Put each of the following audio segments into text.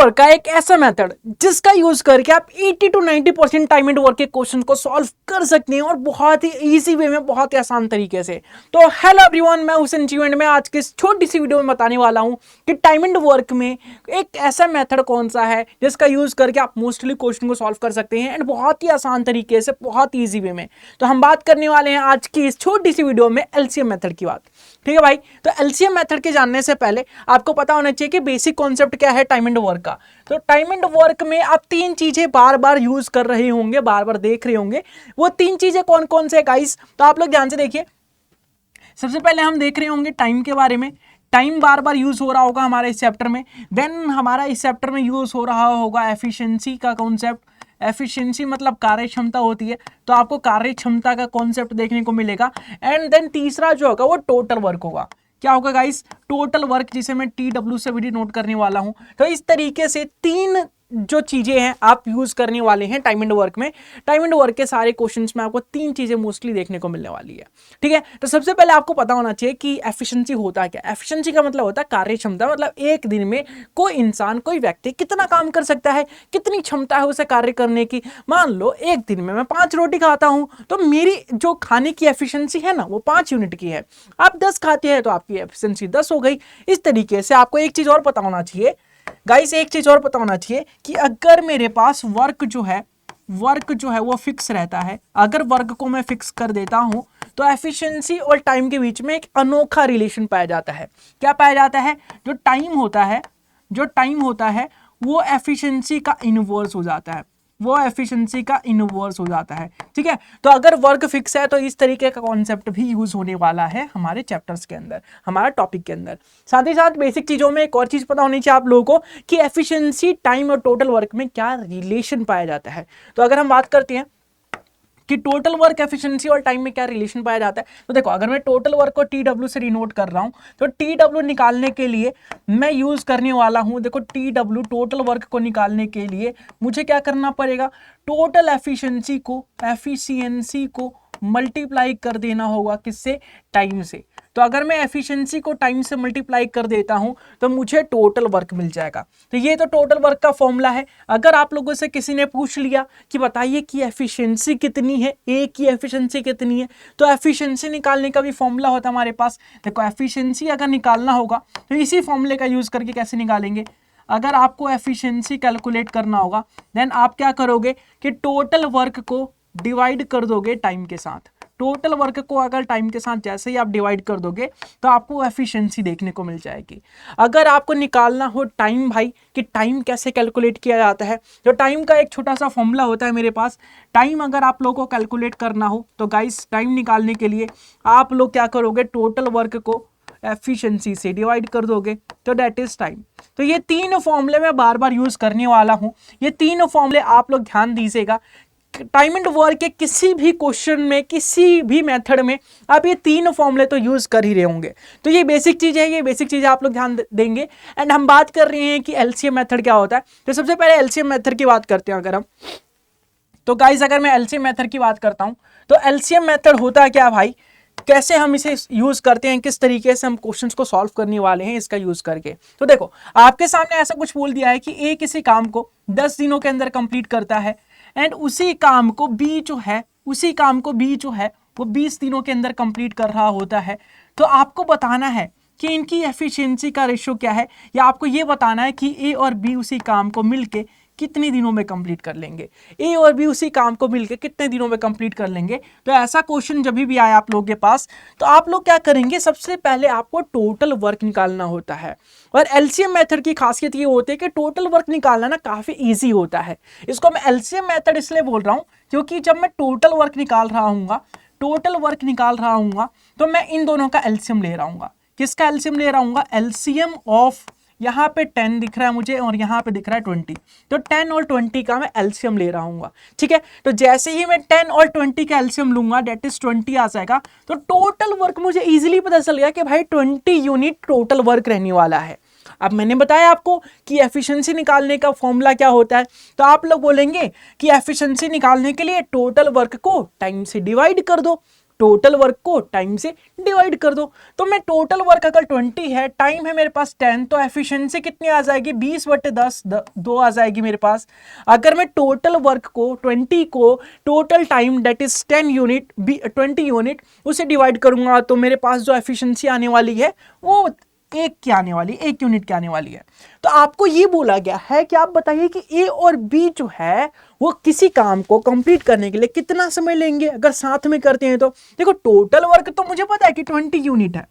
Work का एक ऐसा मेथड जिसका यूज करके आप 80 to 90% टाइम एंड वर्क के क्वेश्चन को सॉल्व कर सकते हैं और बहुत ही इजी वे में, बहुत ही आसान तरीके से। तो हेलो एवरीवन, मैं हुसैन जीवन में आज के इस छोटी सी वीडियो में बताने वाला हूं कि टाइम एंड वर्क में एक ऐसा मेथड कौन सा है जिसका यूज करके आप मोस्टली क्वेश्चन को सॉल्व कर सकते हैं एंड बहुत ही आसान तरीके से, बहुत ही ईजी वे में। तो हम बात करने वाले हैं आज की इस छोटी सी वीडियो में एलसीएम मेथड की बात। ठीक है भाई, तो एलसीएम मेथड के जानने से पहले आपको पता होना चाहिए कि बेसिक कॉन्सेप्ट क्या है टाइम एंड वर्क का। तो टाइम एंड वर्क में आप तीन चीजें बार बार यूज कर रहे होंगे, बार बार देख रहे होंगे। वो तीन चीजें कौन कौन से गाइस, तो आप लोग ध्यान से देखिए। सबसे पहले हम देख रहे होंगे टाइम के बारे में। टाइम बार बार यूज हो रहा होगा हमारे इस चैप्टर में। देन हमारा इस चैप्टर में यूज हो रहा होगा एफिशिएंसी का कॉन्सेप्ट। एफिशिएंसी मतलब कार्य क्षमता होती है, तो आपको कार्य क्षमता का कॉन्सेप्ट देखने को मिलेगा। एंड देन तीसरा जो होगा वो टोटल वर्क होगा। क्या होगा गाइस? टोटल वर्क, जिसे मैं TW से भी नोट करने वाला हूं। तो इस तरीके से तीन जो चीजें हैं आप यूज करने वाले हैं टाइम एंड वर्क में। टाइम एंड वर्क के सारे क्वेश्चंस में आपको तीन चीजें मोस्टली देखने को मिलने वाली है। ठीक है, तो सबसे पहले आपको पता होना चाहिए कि एफिशिएंसी होता क्या। एफिशिएंसी का मतलब होता है कार्य क्षमता, मतलब एक दिन में कोई इंसान, कोई व्यक्ति कितना काम कर सकता है, कितनी क्षमता है उसे कार्य करने की। मान लो एक दिन में मैं 5 रोटी खाता हूं, तो मेरी जो खाने की एफिशिएंसी है ना वो 5 यूनिट की है। आप 10 खाते हैं तो आपकी एफिशिएंसी 10 हो गई। इस तरीके से आपको एक चीज और पता होना चाहिए गाइस, एक चीज और पता होना चाहिए कि अगर मेरे पास वर्क जो है वो फिक्स रहता है, अगर वर्क को मैं फिक्स कर देता हूं तो एफिशिएंसी और टाइम के बीच में एक अनोखा रिलेशन पाया जाता है। क्या पाया जाता है? जो टाइम होता है वो एफिशिएंसी का इनवर्स हो जाता है, वो एफिशिएंसी का इनवर्स हो जाता है। ठीक है, तो अगर वर्क फिक्स है तो इस तरीके का कॉन्सेप्ट भी यूज होने वाला है हमारे चैप्टर्स के अंदर, हमारा टॉपिक के अंदर। साथ ही साथ बेसिक चीजों में एक और चीज पता होनी चाहिए आप लोगों को कि एफिशिएंसी, टाइम और टोटल वर्क में क्या रिलेशन पाया जाता है। तो अगर हम बात करते हैं कि टोटल वर्क, एफिशिएंसी और टाइम में क्या रिलेशन पाया जाता है, तो देखो अगर मैं टोटल वर्क को TW से डिनोट कर रहा हूं तो TW निकालने के लिए मैं यूज करने वाला हूं, देखो TW, टोटल वर्क को निकालने के लिए मुझे क्या करना पड़ेगा? टोटल एफिशिएंसी को मल्टीप्लाई कर देना होगा किससे? टाइम से। तो अगर मैं एफिशिएंसी को टाइम से मल्टीप्लाई कर देता हूं तो मुझे टोटल वर्क मिल जाएगा। तो ये तो टोटल वर्क का फॉर्मूला है। अगर आप लोगों से किसी ने पूछ लिया कि बताइए कि एफिशिएंसी कितनी है, ए की एफिशिएंसी कितनी है, तो एफिशिएंसी निकालने का भी फॉर्मूला होता है हमारे पास। देखो एफिशिएंसी अगर निकालना होगा तो इसी फॉर्मूले का यूज करके कैसे निकालेंगे? अगर आपको एफिशिएंसी कैलकुलेट करना होगा देन आप क्या करोगे कि टोटल वर्क को डिवाइड कर दोगे टाइम के साथ। टोटल वर्क को अगर टाइम के साथ जैसे ही आप डिवाइड कर दोगे तो आपको एफिशिएंसी देखने को मिल जाएगी। अगर आपको निकालना हो टाइम भाई, कि टाइम कैसे कैलकुलेट किया जाता है, तो टाइम का एक छोटा सा फॉर्मूला होता है मेरे पास। टाइम अगर आप लोगों को कैलकुलेट करना हो तो गाइस, टाइम निकालने के लिए आप लोग क्या करोगे? टोटल वर्क को एफिशिएंसी से डिवाइड कर दोगे, तो दैट इज टाइम। तो ये तीन फॉर्मूले मैं बार बार यूज करने वाला हूं। ये तीन फॉर्मूले आप लोग ध्यान दीजिएगा। टाइम एंड वर्क के किसी भी क्वेश्चन में, किसी भी मेथड में आप ये तीन फॉर्मूले तो यूज कर ही रहे होंगे। तो ये बेसिक चीज है, ये बेसिक चीज आप लोग ध्यान देंगे। एंड हम बात कर रहे हैं कि एलसीएम मेथड क्या होता है। तो सबसे पहले एलसीएम मेथड की बात करते हैं अगर हम, तो गाइस अगर मैं एलसीएम मेथड की बात करता हूं तो एलसीएम मेथड होता है क्या भाई, कैसे हम इसे यूज करते हैं, किस तरीके से हम क्वेश्चंस को सॉल्व करने वाले हैं इसका यूज करके। तो देखो आपके सामने ऐसा कुछ बोल दिया है कि ए किसी काम को 10 दिनों के अंदर कंप्लीट करता है एंड उसी काम को बी जो है वो 20 दिनों के अंदर कंप्लीट कर रहा होता है। तो आपको बताना है कि इनकी एफिशिएंसी का रेशियो क्या है, या आपको ये बताना है कि ए और बी उसी काम को मिलके कितने दिनों में कंप्लीट कर लेंगे। ए और बी उसी काम को मिलके कितने दिनों में कंप्लीट कर लेंगे। तो ऐसा क्वेश्चन जब भी आए आप लोगों के पास तो आप लोग क्या करेंगे? सबसे पहले आपको टोटल वर्क निकालना होता है। और एलसीएम मेथड की खासियत ये होती है कि टोटल वर्क निकालना ना काफी इजी होता है। इसको मैं एलसीएम मेथड इसलिए बोल रहा हूं क्योंकि जब मैं टोटल वर्क निकाल रहा हूँ तो मैं इन दोनों का एलसीएम ले रहा हूँ। किसका एलसीएम ले रहा हूँ? एलसीएम ऑफ, यहाँ पे 10 दिख रहा है मुझे और यहाँ पे दिख रहा है 20, तो 10 और 20 का मैं एलसीएम ले रहा हूँ। ठीक है, तो जैसे ही मैं 10 और 20 का एलसीएम लूंगा दैट इज 20 आ जाएगा। तो टोटल वर्क मुझे इजीली पता चल गया कि भाई 20 यूनिट टोटल वर्क रहने वाला है। अब मैंने बताया आपको कि एफिशिएंसी निकालने का फॉर्मूला क्या होता है, तो आप लोग बोलेंगे कि एफिशिएंसी निकालने के लिए टोटल वर्क को टाइम से डिवाइड कर दो। टोटल वर्क को टाइम से डिवाइड कर दो। तो मैं टोटल वर्क अगर 20 है, टाइम है मेरे पास 10, तो एफिशिएंसी कितनी आ जाएगी 20/10, 2 आ जाएगी मेरे पास। अगर मैं टोटल वर्क को 20 को total time that is 10 unit 20 unit उसे डिवाइड करूंगा तो मेरे पास जो एफिशिएंसी आने वाली है वो एक यूनिट की आने वाली है। तो आपको ये बोला गया है कि आप बताइए कि ए और बी जो है वो किसी काम को कंप्लीट करने के लिए कितना समय लेंगे अगर साथ में करते हैं। तो देखो टोटल वर्क तो मुझे पता है कि 20 यूनिट है,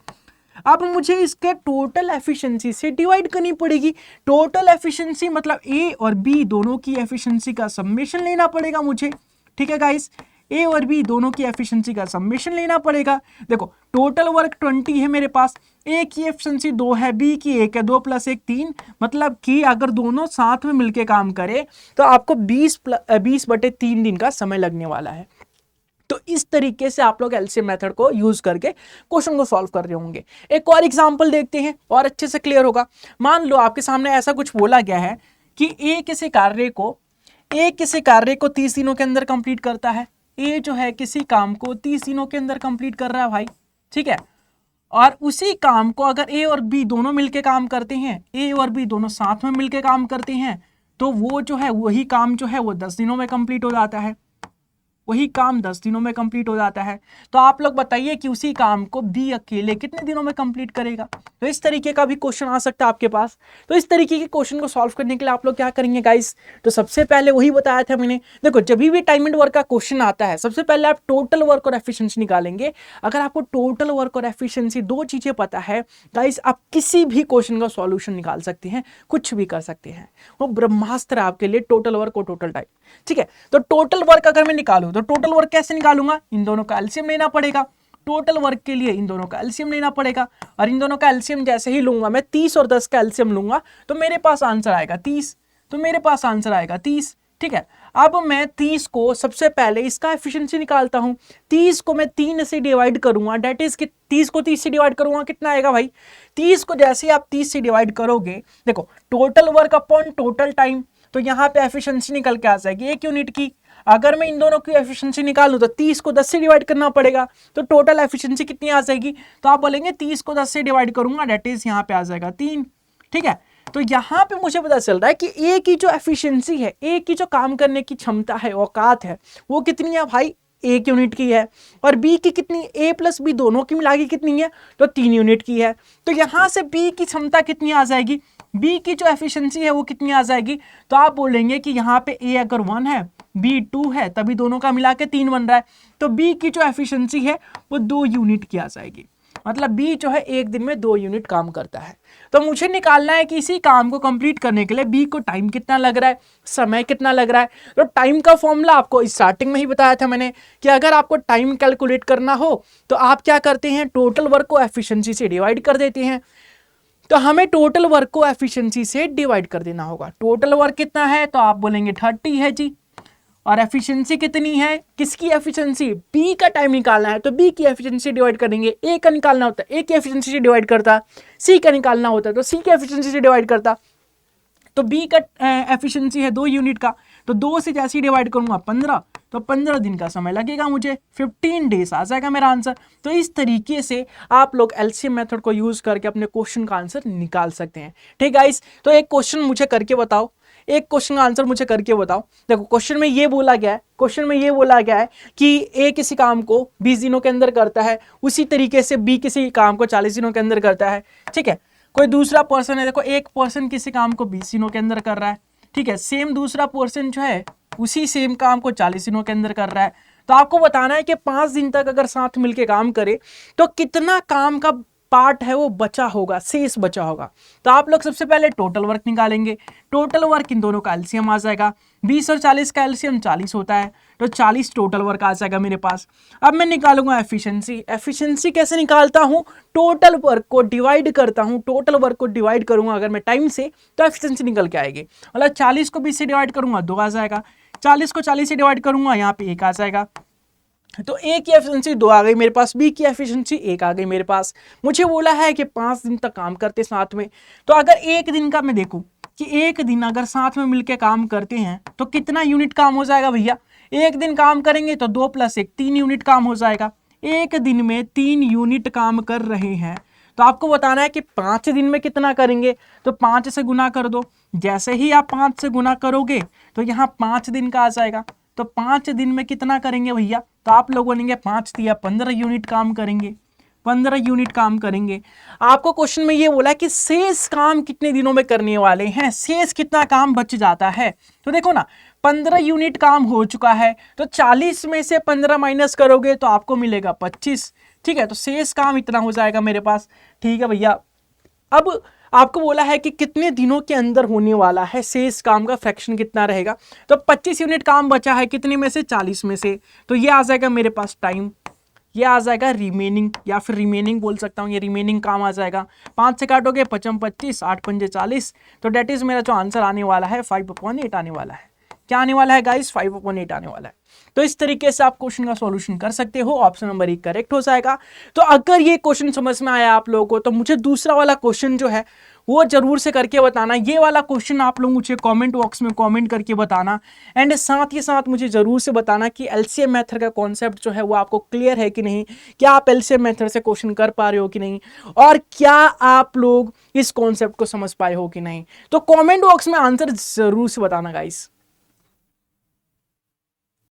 अब मुझे इसके टोटल एफिशिएंसी से डिवाइड करनी पड़ेगी। टोटल एफिशिएंसी मतलब ए और बी दोनों की एफिशिएंसी का समेशन लेना पड़ेगा मुझे। ठीक है गाइस, ए और बी दोनों की एफिशिएंसी का समेशन लेना पड़ेगा। देखो टोटल वर्क 20 है मेरे पास, ए की एफिशिएंसी 2 है, बी की 1 है, 2 + 1 3, मतलब कि अगर दोनों साथ में मिलकर काम करें तो आपको 20/3 दिन का समय लगने वाला है। तो इस तरीके से आप लोग एलसीएम मेथड को यूज करके क्वेश्चन को सॉल्व कर रहे होंगे। एक और एग्जांपल देखते हैं और अच्छे से क्लियर होगा। मान लो आपके सामने ऐसा कुछ बोला गया है कि ए किसी कार्य को 30 दिनों के अंदर कंप्लीट करता है। ए जो है किसी काम को 30 दिनों के अंदर कंप्लीट कर रहा है भाई, ठीक है। और उसी काम को अगर ए और बी दोनों मिलके काम करते हैं, ए और बी दोनों साथ में मिलके काम करते हैं, तो वो जो है वही काम जो है वो 10 दिनों में कंप्लीट हो जाता है। वही काम 10 दिनों में कंप्लीट हो जाता है। तो आप लोग बताइए कि उसी काम को बी अकेले कितने दिनों में कंप्लीट करेगा। तो इस तरीके का भी क्वेश्चन आ सकता है आपके पास। तो इस तरीके के क्वेश्चन को सॉल्व करने के लिए आप लोग क्या करेंगे गाइस, तो सबसे पहले वही बताया था मैंने। देखो जब भी टाइम एंड वर्क का क्वेश्चन आता है सबसे पहले आप टोटल वर्क और एफिशिएंसी निकालेंगे। अगर आपको टोटल वर्क और एफिशिएंसी दो चीजें पता है गाइस, आप किसी भी क्वेश्चन का सॉल्यूशन निकाल सकते हैं, कुछ भी कर सकते हैं। वो ब्रह्मास्त्र आपके लिए टोटल वर्क और टोटल टाइम। ठीक है, तो टोटल वर्क अगर मैं निकालूं तो टोटल वर्क कैसे निकालूंगा, इन दोनों का एलसीएम लेना पड़ेगा। टोटल वर्क के लिए इन दोनों का एलसीएम लेना पड़ेगा, और इन दोनों का एलसीएम जैसे ही लूंगा मैं 30 और 10 का एलसीएम लूंगा तो मेरे पास आंसर आएगा 30। तो मेरे पास आंसर आएगा 30। ठीक है, अब मैं 30 को सबसे पहले इसका एफिशिएंसी निकालता हूं। 30 को मैं 3 से डिवाइड करूंगा, डेट इज कि 30 को 30 से डिवाइड करूंगा कितना आएगा भाई। 30 को जैसे ही आप 30 से डिवाइड करोगे, देखो total work upon total time, तो यहाँ पे एफिशिएंसी निकल के आ जाएगी 1 यूनिट की। अगर मैं इन दोनों की एफिशिएंसी निकालूं तो 30 को 10 से डिवाइड करना पड़ेगा, तो टोटल एफिशिएंसी कितनी आ जाएगी। तो आप बोलेंगे 30 को 10 से डिवाइड करूंगा, डेट इज यहाँ पे आ जाएगा 3। ठीक है, तो यहाँ पे मुझे पता चल रहा है कि ए की जो एफिशिएंसी है, ए की जो काम करने की क्षमता है, औकात है, वो कितनी है भाई 1 यूनिट की है। और बी की कितनी, ए प्लस बी दोनों की मिला के कितनी है, तो 3 यूनिट की है। तो यहाँ से बी की क्षमता कितनी आ जाएगी, बी की जो एफिशिएंसी है वो कितनी आ जाएगी। तो आप बोलेंगे कि यहाँ पे ए अगर 1 है, बी 2 है, तभी दोनों का मिला के 3 बन रहा है। तो बी की जो एफिशिएंसी है वो 2 यूनिट की आ जाएगी। मतलब बी जो है एक दिन में 2 यूनिट काम करता है। तो मुझे निकालना है कि इसी काम को कंप्लीट करने के लिए बी को टाइम कितना लग रहा है, समय कितना लग रहा है। तो टाइम का फॉर्मूला आपको स्टार्टिंग में ही बताया था मैंने कि अगर आपको टाइम कैलकुलेट करना हो तो आप क्या करते हैं, टोटल वर्क को एफिशिएंसी से डिवाइड कर देते हैं। तो हमें टोटल वर्क को एफिशिएंसी से डिवाइड कर देना होगा। टोटल वर्क कितना है, तो आप बोलेंगे 30 है जी, और एफिशिएंसी कितनी है, किसकी एफिशिएंसी, बी का टाइम निकालना है तो बी की एफिशिएंसी डिवाइड करेंगे। ए का निकालना होता है ए की एफिशिएंसी से डिवाइड करता, सी का निकालना होता है तो सी की एफिशिएंसी से डिवाइड करता। तो बी का एफिशिएंसी है 2 यूनिट का, तो 2 से जैसे ही डिवाइड करूंगा 15, तो 15 दिन का समय लगेगा मुझे, 15 डेज आ जाएगा मेरा आंसर। तो इस तरीके से आप लोग एलसीएम मेथड को यूज करके अपने क्वेश्चन का आंसर निकाल सकते हैं। ठीक गाइस, तो एक क्वेश्चन मुझे करके बताओ, एक क्वेश्चन का आंसर मुझे करके बताओ। देखो क्वेश्चन में ये बोला गया है कि ए किसी काम को 20 दिनों के अंदर करता है, उसी तरीके से बी किसी काम को 40 दिनों के अंदर करता है। ठीक है, कोई दूसरा पर्सन है, देखो एक पर्सन किसी काम को 20 दिनों के अंदर कर रहा है। ठीक है, सेम दूसरा पर्सन जो है उसी सेम काम को 40 दिनों के अंदर कर रहा है। तो आपको बताना है कि 5 दिन तक अगर साथ मिलके काम करे तो कितना काम का पार्ट है वो बचा होगा, शेष बचा होगा। तो आप लोग सबसे पहले टोटल वर्क निकालेंगे। टोटल वर्क इन दोनों का एलसीएम आ जाएगा, 20 और 40 का एलसीएम 40 होता है, तो 40 टोटल वर्क आ जाएगा मेरे पास। अब मैं निकालूंगा एफिशिएंसी। एफिशिएंसी कैसे निकालता हूं, टोटल वर्क को डिवाइड करता हूं। टोटल वर्क को डिवाइड करूंगा अगर मैं टाइम से तो एफिशिएंसी निकल के आएगी। मतलब 40 को 20 से डिवाइड करूंगा 2 आ जाएगा, 40 को 40 से डिवाइड करूंगा यहाँ पे 1 आ जाएगा। तो ए की एफिशिएंसी 2 आ गई मेरे पास, बी की एफिशिएंसी 1 आ गई मेरे पास। मुझे बोला है कि 5 दिन तक काम करते साथ में। तो अगर एक दिन का मैं देखूं कि एक दिन अगर साथ में मिलके काम करते हैं तो कितना यूनिट काम हो जाएगा भैया। एक दिन काम करेंगे तो 2 + 1 3 यूनिट काम हो जाएगा। एक दिन में 3 यूनिट काम कर रहे हैं, तो आपको बताना है कि 5 दिन में कितना करेंगे। तो 5 से गुना कर दो। जैसे ही आप 5 से गुना करोगे तो यहाँ 5 दिन का आ जाएगा। तो 5 दिन में कितना करेंगे भैया, तो आप लोग बोलेंगे 5 दिया 15 यूनिट काम करेंगे। 15 यूनिट काम करेंगे। आपको क्वेश्चन में ये बोला कि शेष काम कितने दिनों में करने वाले हैं, शेष कितना काम बच जाता है। तो देखो ना, 15 यूनिट काम हो चुका है, तो 40 में से 15 माइनस करोगे तो आपको मिलेगा 25। ठीक है, तो शेष काम इतना हो जाएगा मेरे पास। ठीक है भैया, अब आपको बोला है कि कितने दिनों के अंदर होने वाला है, शेष काम का फ्रैक्शन कितना रहेगा। तो 25 यूनिट काम बचा है, कितने में से, 40 में से। तो ये आ जाएगा मेरे पास टाइम, ये आ जाएगा रिमेनिंग, या फिर रिमेनिंग बोल सकता हूँ, ये रिमेनिंग काम आ जाएगा। 5 से काटोगे 55 25, 8 पंजे 40। तो डेट इज मेरा जो आंसर आने वाला है 5/8 आने वाला है। क्या आने वाला है गाइस, 5/8 आने वाला है। तो इस तरीके से आप क्वेश्चन का सॉल्यूशन कर सकते हो। ऑप्शन नंबर 1 करेक्ट हो जाएगा। तो अगर ये क्वेश्चन समझ में आया आप लोगों को, तो मुझे दूसरा वाला क्वेश्चन जो है वो जरूर से करके बताना। ये वाला क्वेश्चन आप लोग मुझे कमेंट बॉक्स में कमेंट करके बताना। एंड साथ ही साथ मुझे जरूर से बताना कि एलसीएम मेथड का कॉन्सेप्ट जो है वो आपको क्लियर है कि नहीं, क्या आप एलसीएम मेथड से क्वेश्चन कर पा रहे हो कि नहीं, और क्या आप लोग इस कॉन्सेप्ट को समझ पाए हो कि नहीं। तो कमेंट बॉक्स में आंसर जरूर से बताना गाइस।